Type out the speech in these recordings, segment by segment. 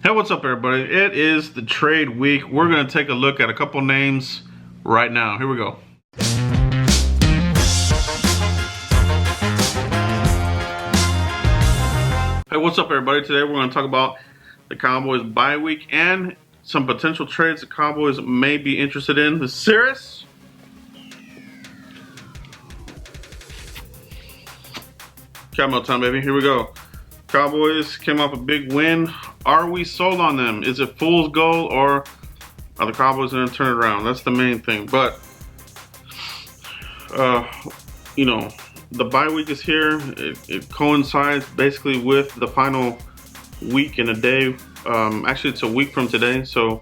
Hey, what's up, everybody? It is the trade week. We're going to take a look at a couple names right now. Here we go. Hey, what's up, everybody? Today we're going to talk about the Cowboys bye week and some potential trades the Cowboys may be interested in. This is serious. Camel time, baby. Here we go. Cowboys came off a big win. Are we sold on them? Is it fool's gold, or are the Cowboys going to turn it around? That's the main thing. But, you know, the bye week is here. It coincides basically with the final week in a day. Actually, it's a week from today. So,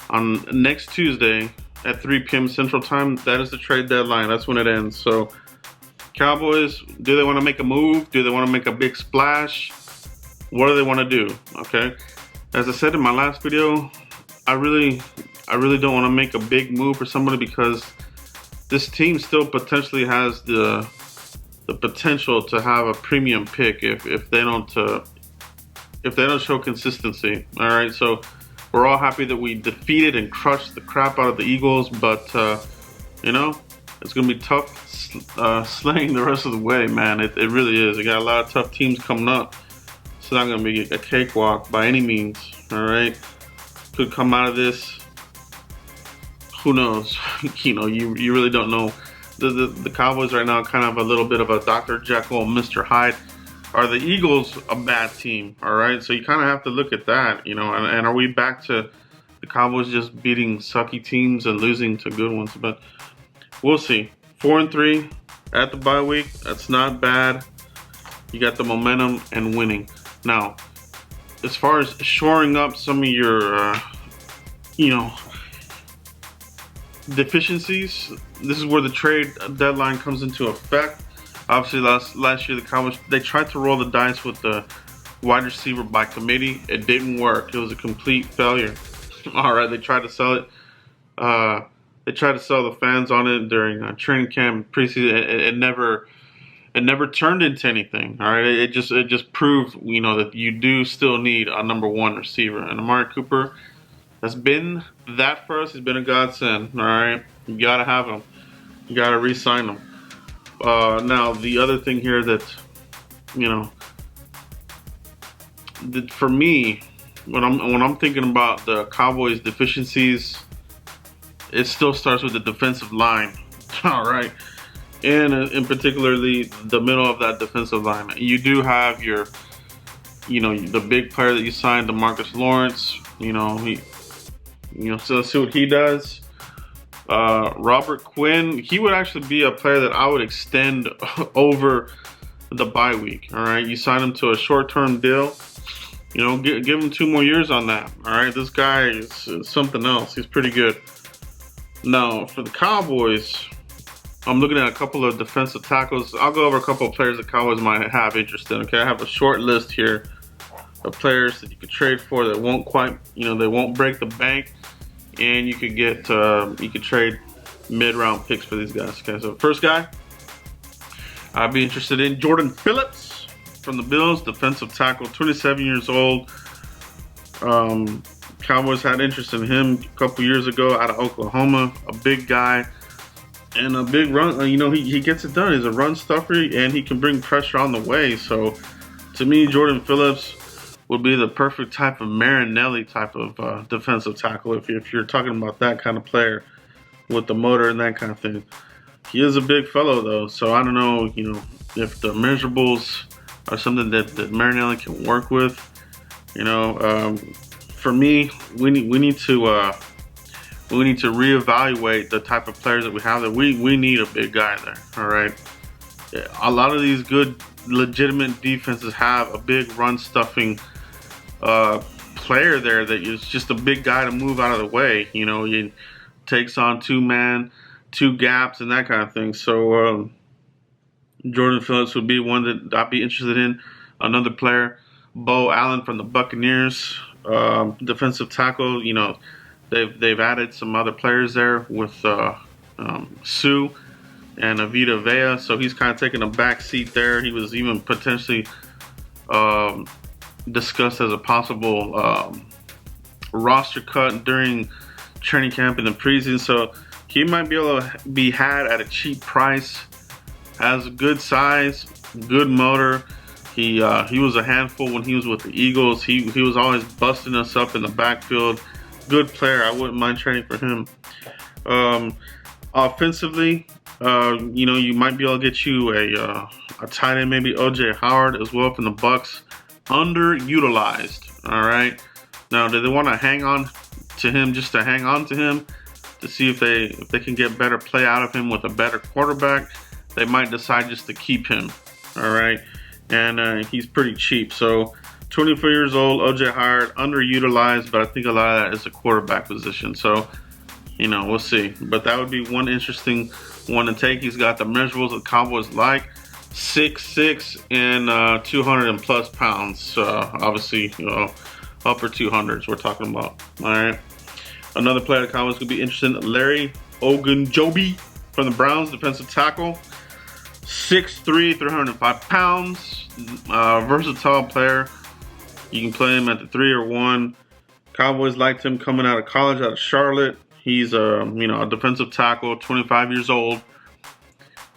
on next Tuesday at 3 p.m. Central Time, that is the trade deadline. That's when it ends. So, Cowboys, do they want to make a move? Do they want to make a big splash? What do they want to do? Okay. As I said in my last video, I really don't want to make a big move for somebody because this team still potentially has the potential to have a premium pick if they don't show consistency. All right. So we're all happy that we defeated and crushed the crap out of the Eagles, but you know, it's gonna be tough slaying the rest of the way, man. It really is. We got a lot of tough teams coming up. It's not going to be a cakewalk by any means, all right? Could come out of this. Who knows? You know, you really don't know. The Cowboys right now kind of a little bit of a Dr. Jekyll and Mr. Hyde. Are the Eagles a bad team, all right? So you kind of have to look at that, you know, and are we back to the Cowboys just beating sucky teams and losing to good ones? But we'll see. 4-3 at the bye week. That's not bad. You got the momentum and winning. Now, as far as shoring up some of your, you know, deficiencies, this is where the trade deadline comes into effect. Obviously, last year the Cowboys, they tried to roll the dice with the wide receiver by committee. It didn't work. It was a complete failure. All right, they tried to sell it. They tried to sell the fans on it during training camp, preseason. It never turned into anything. All right, it just proved, you know, that you do still need a number one receiver. And Amari Cooper has been that for us. He's been a godsend. All right, you gotta have him. You gotta re-sign him. Now the other thing here that, you know, for me, when I'm thinking about the Cowboys' deficiencies, it still starts with the defensive line. All right. And in particularly the middle of that defensive line. You do have your, you know, the big player that you signed, DeMarcus Lawrence. You know, so let's see what he does. Robert Quinn, he would actually be a player that I would extend over the bye week. All right. You sign him to a short-term deal. You know, give him 2 more years on that. All right. This guy is something else. He's pretty good. Now, for the Cowboys, I'm looking at a couple of defensive tackles. I'll go over a couple of players the Cowboys might have interest in. Okay, I have a short list here of players that you could trade for that won't quite, you know, they won't break the bank, and you could get, you could trade mid-round picks for these guys. Okay, so first guy I'd be interested in, Jordan Phillips from the Bills, defensive tackle, 27 years old. Cowboys had interest in him a couple years ago out of Oklahoma. A big guy and a big run. You know, he gets it done. He's a run stuffer and he can bring pressure on the way. So, to me, Jordan Phillips would be the perfect type of Marinelli type of defensive tackle if you're talking about that kind of player with the motor and that kind of thing. He is a big fellow though, so I don't know, you know, if the measurables are something that Marinelli can work with. You know, for me, we need to reevaluate the type of players that we have. That we need a big guy there. All right, a lot of these good, legitimate defenses have a big run stuffing player there that is just a big guy to move out of the way. You know, he takes on 2-man, 2 gaps, and that kind of thing. So Jordan Phillips would be one that I'd be interested in. Another player, Bo Allen from the Buccaneers, defensive tackle. You know, they've added some other players there with Sue and Avita Vea, so he's kind of taking a back seat there. He was even potentially discussed as a possible roster cut during training camp in the preseason. So he might be able to be had at a cheap price. Has good size, good motor. He was a handful when he was with the Eagles. He was always busting us up in the backfield. Good player. I wouldn't mind trading for him. Offensively, you might be able to get you a tight end, maybe OJ Howard as well from the Bucks. Underutilized. All right. Now, do they want to hang on to him just to hang on to him to see if they can get better play out of him with a better quarterback? They might decide just to keep him. All right. And he's pretty cheap. So 24 years old, OJ Howard, underutilized, but I think a lot of that is the quarterback position. So, we'll see. But that would be one interesting one to take. He's got the measurables the Cowboys like. 6'6" and 200 and plus pounds. Obviously, upper 200s we're talking about. All right. Another player the Cowboys could be interested in, Larry Ogunjobi from the Browns, defensive tackle. 6'3", 305 pounds. Versatile player. You can play him at the 3 or 1. Cowboys liked him coming out of college, out of Charlotte. He's a defensive tackle, 25 years old,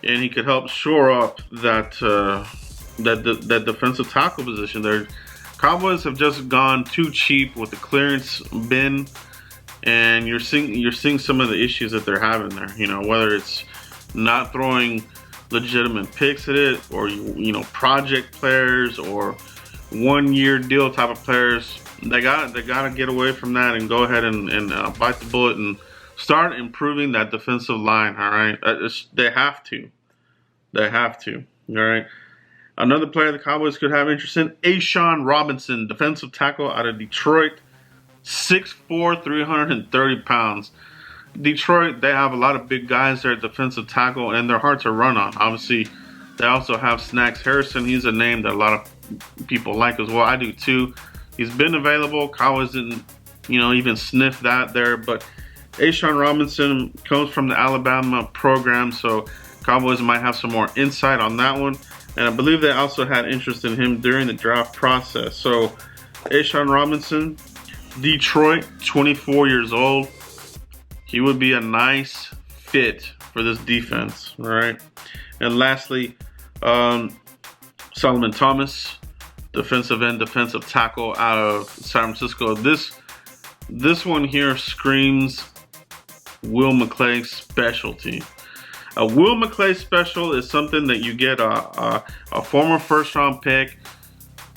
and he could help shore up that defensive tackle position there. Cowboys have just gone too cheap with the clearance bin, and you're seeing some of the issues that they're having there. Whether it's not throwing legitimate picks at it, or project players, or 1-year deal type of players. They got to get away from that and go ahead and bite the bullet and start improving that defensive line. All right, they have to. All right. Another player the Cowboys could have interest in, A'Shawn Robinson, defensive tackle out of Detroit, 6'4", 330 pounds. Detroit, they have a lot of big guys there at defensive tackle, and they're hard to run on. Obviously, they also have Snacks Harrison. He's a name that a lot of people like as well. I do too. He's been available. Cowboys didn't, even sniff that there. But A'Shawn Robinson comes from the Alabama program, so Cowboys might have some more insight on that one. And I believe they also had interest in him during the draft process. So A'Shawn Robinson, Detroit, 24 years old. He would be a nice fit for this defense, all right? And lastly, Solomon Thomas, defensive end, defensive tackle out of San Francisco. This one here screams Will McClay specialty. A Will McClay special is something that you get a former first-round pick,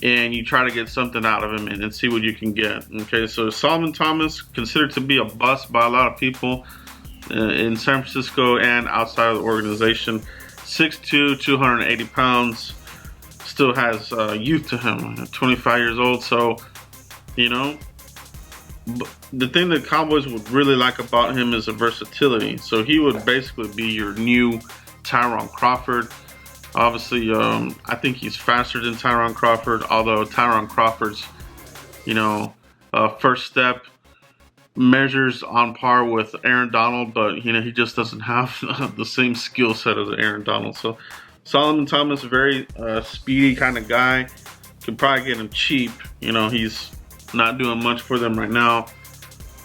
and you try to get something out of him and see what you can get. Okay, so Solomon Thomas, considered to be a bust by a lot of people in San Francisco and outside of the organization. 6'2", 280 pounds, still has youth to him, 25 years old. So, the thing that Cowboys would really like about him is the versatility. So he would basically be your new Tyron Crawford. Obviously, I think he's faster than Tyron Crawford, although Tyron Crawford's, first step measures on par with Aaron Donald, but, he just doesn't have the same skill set as Aaron Donald. So Solomon Thomas, very speedy kind of guy. Could probably get him cheap. He's not doing much for them right now.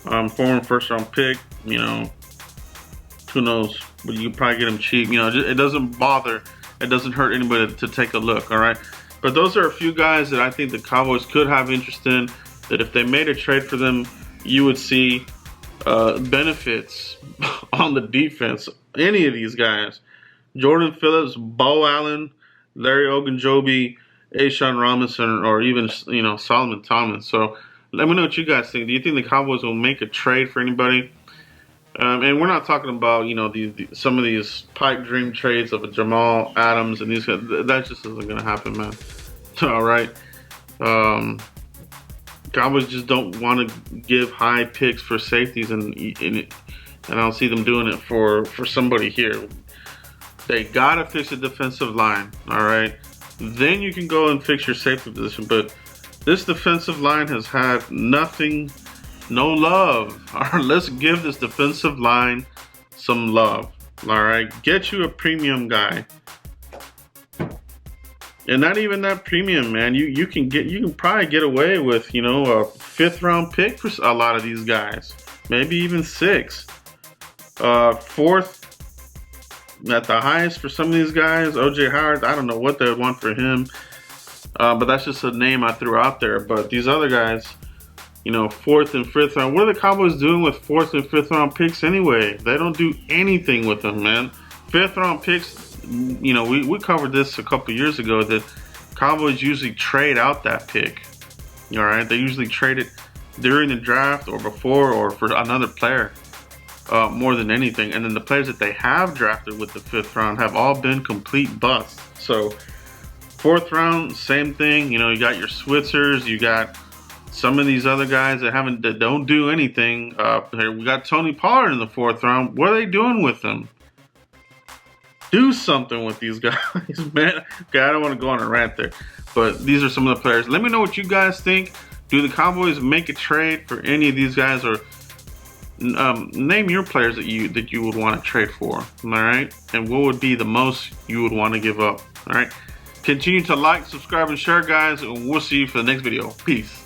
Former first-round pick, who knows? But you can probably get him cheap. It doesn't bother. It doesn't hurt anybody to take a look, all right? But those are a few guys that I think the Cowboys could have interest in, that if they made a trade for them, you would see benefits on the defense. Any of these guys. Jordan Phillips, Bo Allen, Larry Ogunjobi, A'Shawn Robinson, or even, Solomon Thomas. So let me know what you guys think. Do you think the Cowboys will make a trade for anybody? And we're not talking about, some of these pipe dream trades of a Jamal Adams and these guys. That just isn't going to happen, man. All right. Cowboys just don't want to give high picks for safeties, and I don't see them doing it for somebody here. They got to fix the defensive line, all right? Then you can go and fix your safety position. But this defensive line has had nothing. No love. All right, let's give this defensive line some love. All right, get you a premium guy. And not even that premium, man. You can probably get away with, you know, a 5th round pick for a lot of these guys. Maybe even 6. 4th at the highest for some of these guys. OJ Howard, I don't know what they would want for him. But that's just a name I threw out there. But these other guys, you know, 4th and 5th round. What are the Cowboys doing with 4th and 5th round picks anyway? They don't do anything with them, man. 5th round picks, you know, we covered this a couple years ago that Cowboys usually trade out that pick. All right, they usually trade it during the draft or before or for another player more than anything. And then the players that they have drafted with the 5th round have all been complete busts. So 4th round, same thing. You know, you got your Switzers, you got some of these other guys that don't do anything. We got Tony Pollard in the 4th round. What are they doing with them? Do something with these guys, man. Okay, I don't want to go on a rant there, but these are some of the players. Let me know what you guys think. Do the Cowboys make a trade for any of these guys, or name your players that you would want to trade for? All right, and what would be the most you would want to give up? All right, continue to like, subscribe, and share, guys, and we'll see you for the next video. Peace.